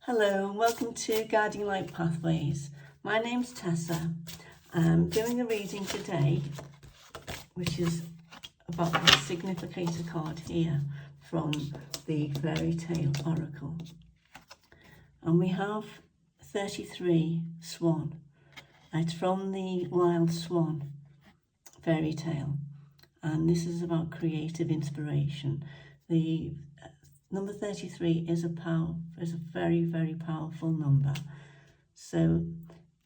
Hello and welcome to Guiding Light Pathways. My name's Tessa. I'm doing a reading today which is about the Significator card here from the Fairy Tale Oracle. And we have 33 Swan. It's from the Wild Swan fairy tale, and this is about creative inspiration. The number 33 is a very, very powerful number. So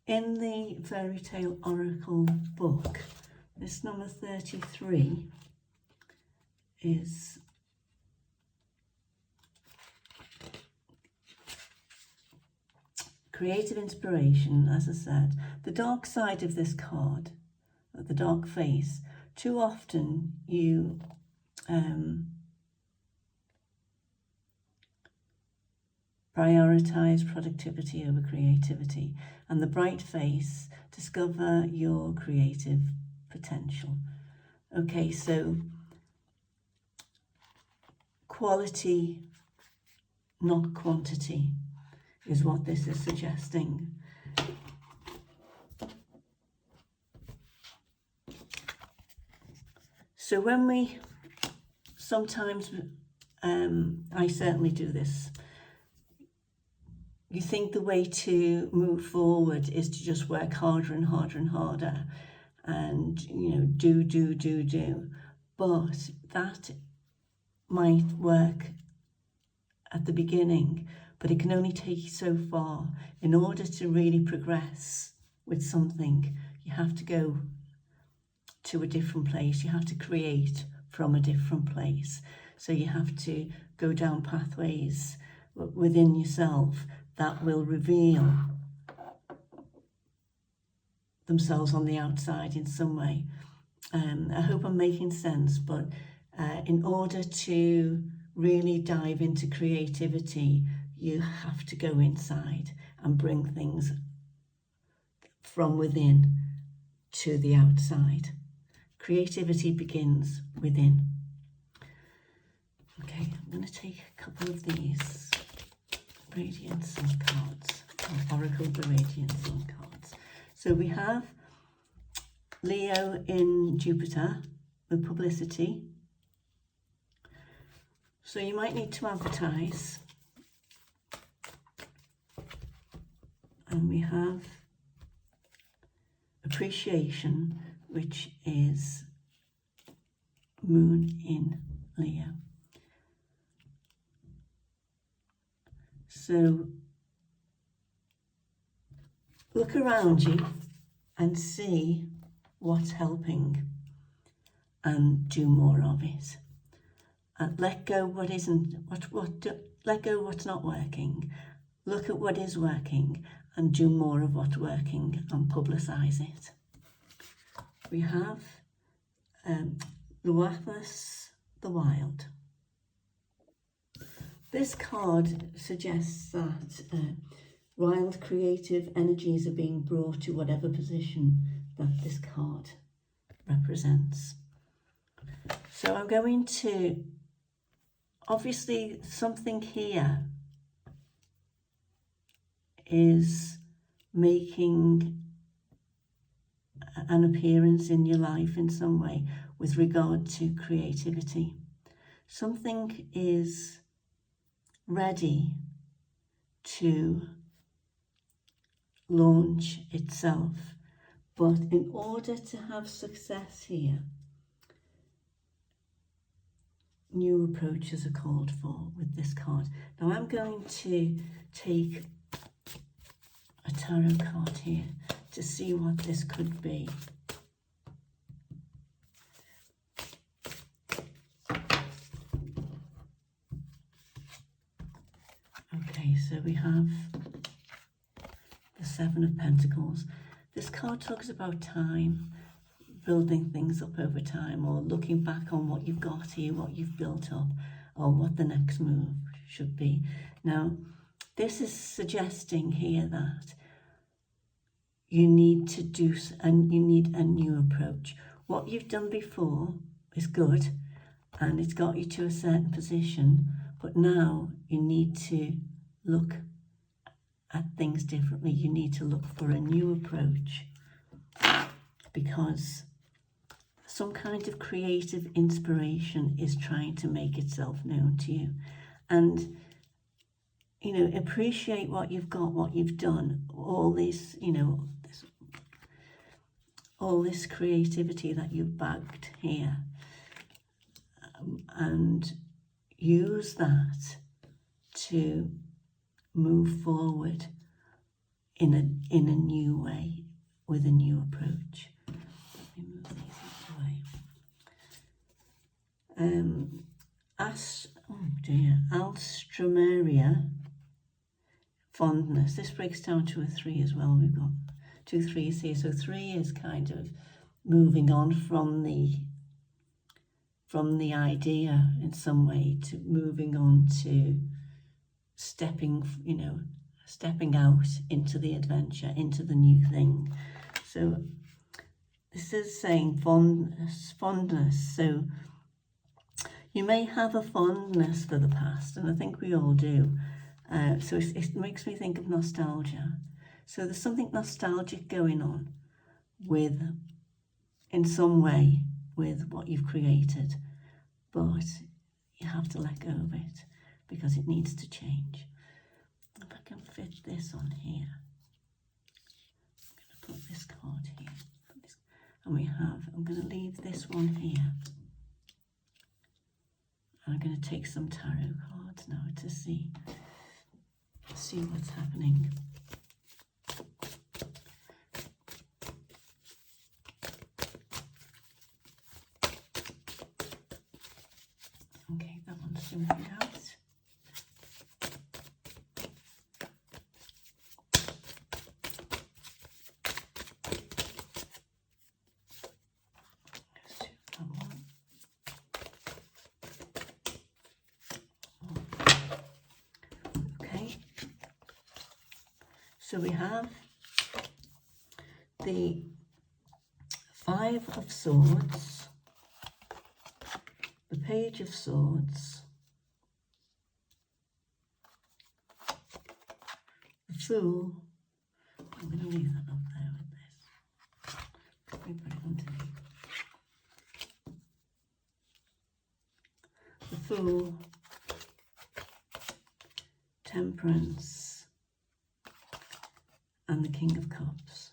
in the Fairy Tale Oracle book, this number 33 is creative inspiration, as I said. The dark side of this card, the dark face, too often you prioritize productivity over creativity, and the bright face, discover your creative potential. Okay, so quality, not quantity, is what this is suggesting. So when we sometimes, I certainly do this, you think the way to move forward is to just work harder and harder and harder and, do. But that might work at the beginning, but it can only take you so far. In order to really progress with something, you have to go to a different place. You have to create from a different place. So you have to go down pathways within yourself that will reveal themselves on the outside in some way. I hope I'm making sense, but in order to really dive into creativity, you have to go inside and bring things from within to the outside. Creativity begins within. Okay, I'm going to take a couple of these Radiant Sun cards, or Oracle the Radiant Sun cards. So we have Leo in Jupiter with publicity. So you might need to advertise. And we have appreciation, which is Moon in Leo. So look around you and see what's helping and do more of it. And let go what isn't, let go what's not working. Look at what is working and do more of what's working and publicize it. We have Luathus the Wild. This card suggests that wild creative energies are being brought to whatever position that this card represents. So I'm going to, obviously something here is making an appearance in your life in some way with regard to creativity. Something is ready to launch itself, but in order to have success here, new approaches are called for with this card. Now I'm going to take a tarot card here to see what this could be. Okay, so we have the Seven of Pentacles. This card talks about time, building things up over time, or looking back on what you've got here, what you've built up, or what the next move should be. Now, this is suggesting here that you need to do, and you need a new approach. What you've done before is good, and it's got you to a certain position, but now you need to look at things differently. You need to look for a new approach, because some kind of creative inspiration is trying to make itself known to you. And, you know, appreciate what you've got, what you've done, all this, you know, all this creativity that you've bagged here, and use that to move forward in a new way, with a new approach. Let me move these out of the way. Alstroemeria, fondness. This breaks down to a 3 as well. We've got 2 3s here. So 3 is kind of moving on from the idea in some way, to moving on to stepping out into the adventure, into the new thing. So this is saying fondness. So you may have a fondness for the past, and I think we all do. So it makes me think of nostalgia. So there's something nostalgic going on in some way, with what you've created, but you have to let go of it because it needs to change. If I can fit this on here, I'm going to put this card here, and I'm going to leave this one here. I'm going to take some tarot cards now to see what's happening. Okay, that one's moving out. Let's do that one. Okay, so we have the 5 of Swords, the Page of Swords, the Fool. I'm going to leave that up there with this. Let me put it underneath. The Fool, Temperance, and the King of Cups.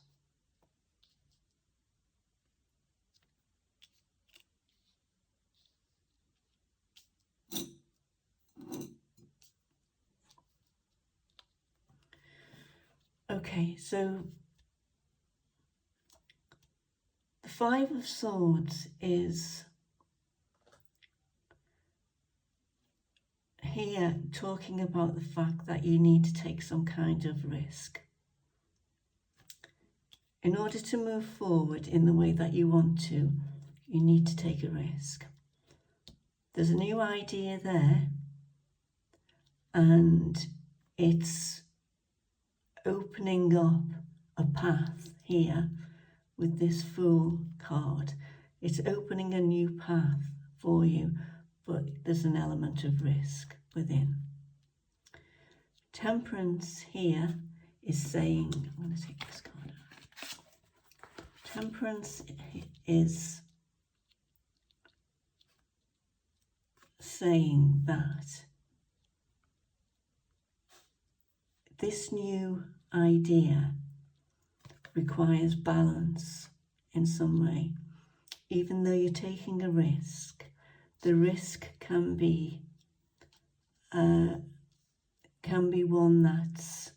Okay, so the 5 of Swords is here talking about the fact that you need to take some kind of risk. In order to move forward in the way that you want to, you need to take a risk. There's a new idea there, and it's opening up a path here with this Fool card. It's opening a new path for you, but there's an element of risk within. Temperance here is saying, I'm going to take this card out. Temperance is saying that this new idea requires balance in some way. Even though you're taking a risk, the risk can be one that's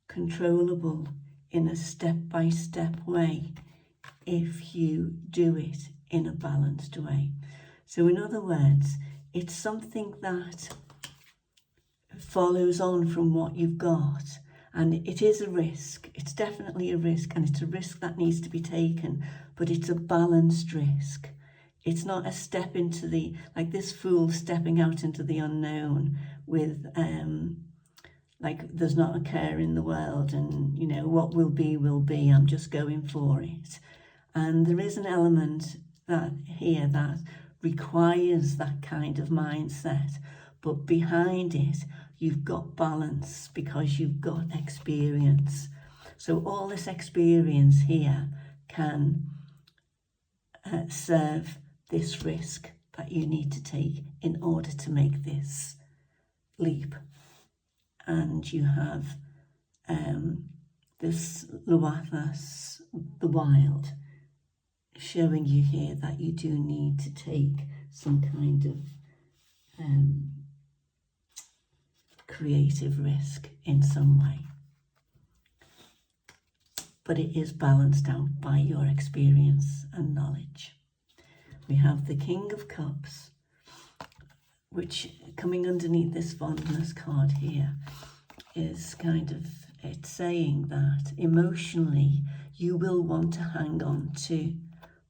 controllable in a step-by-step way if you do it in a balanced way. So in other words, it's something that follows on from what you've got, and it is a risk. It's definitely a risk, and it's a risk that needs to be taken, but it's a balanced risk. It's not a step into the, like this Fool stepping out into the unknown with like there's not a care in the world, and you know what will be, I'm just going for it. And there is an element that here that requires that kind of mindset, but behind it you've got balance because you've got experience. So all this experience here can serve this risk that you need to take in order to make this leap. And you have this Luathas, the wild, showing you here that you do need to take some kind of creative risk in some way. But it is balanced out by your experience and knowledge. We have the King of Cups, which coming underneath this fondness card here is kind of, it's saying that emotionally you will want to hang on to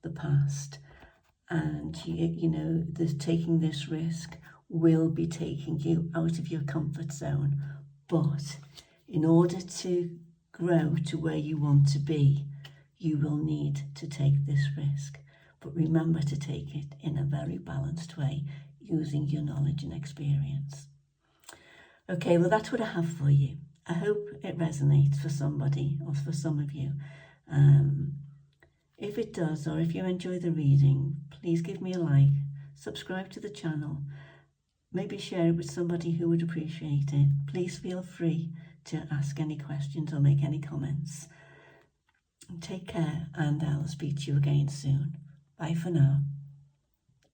the past, and you know, taking this risk will be taking you out of your comfort zone. But in order to grow to where you want to be, you will need to take this risk. But remember to take it in a very balanced way, using your knowledge and experience. Okay, well, that's what I have for you. I hope it resonates for somebody or for some of you. If it does, or if you enjoy the reading, please give me a like, subscribe to the channel, maybe share it with somebody who would appreciate it. Please feel free to ask any questions or make any comments. Take care, and I'll speak to you again soon. Bye for now.